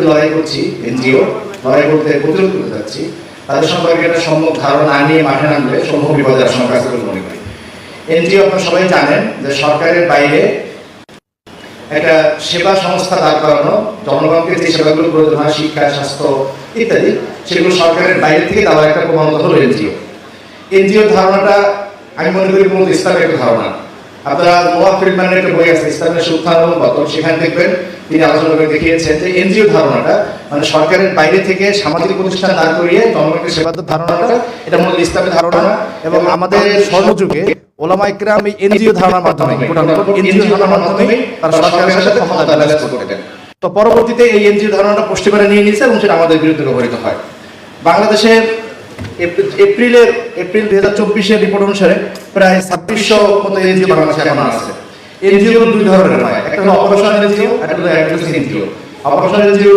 লড়াই করছি, এনজিও লড়াই করতে প্রতিরোধ করতে যাচ্ছি, তাদের সম্পর্কে একটা সম্যক ধারণা না নিয়ে মাঠে নামলে সমূহ বিপদের আশঙ্কা আছে বলে মনে করি। এনজিও আপনারা সবাই জানেন যে সরকারের বাইরে একটা সেবা সংস্থা দাঁড় করানো, জনগণকে যে সেবাগুলো প্রয়োজন হয়, শিক্ষা, স্বাস্থ্য ইত্যাদি, সেগুলো সরকারের বাইরে থেকে দেওয়ার একটা প্রবণতা হলো এনজিও। এনজিও ধারণাটা আমি মনে করি মূলত ইসলামের একটা ধারণা। আপনারা নোয়া ফ্রিডম্যানের একটা বই আছে ইসলামের উত্থান এবং পতন, সেখানে দেখবেন তিনি আলোচনা করে দেখিয়েছেন যে এনজিও ধারণাটা মানে সরকারের বাইরে থেকে সামাজিক প্রতিষ্ঠান দাঁড় করিয়ে জনগণকে সেবা দেওয়ার ধারণাটা, এটা মূলত ইসলামের ধারণা। এবং আমাদের স্বর্ণযুগে ওলামা ইকরাম এই এনজিও ধারণার মাধ্যমে এনজিও ধারণার মাধ্যমে তারা সরকারের সাথে ক্ষমতা ব্যালেন্স করতেন। তো পরবর্তীতে এই এনজিও ধারণাটা পুষ্টি করে নিয়ে নিয়েছে এবং সেটা আমাদের বিরুদ্ধে ব্যবহৃত হয়। বাংলাদেশে এপ্রিল 2024-এর রিপোর্ট অনুসারে প্রায় 2600 মতো এনজিও বাংলাদেশে এখন আছে। এনজিও দুই ধরনের হয়, একটা হলো অপারেশনাল এনজিও, একটা হলো অ্যাডভোকেসি এনজিও। Operational NGO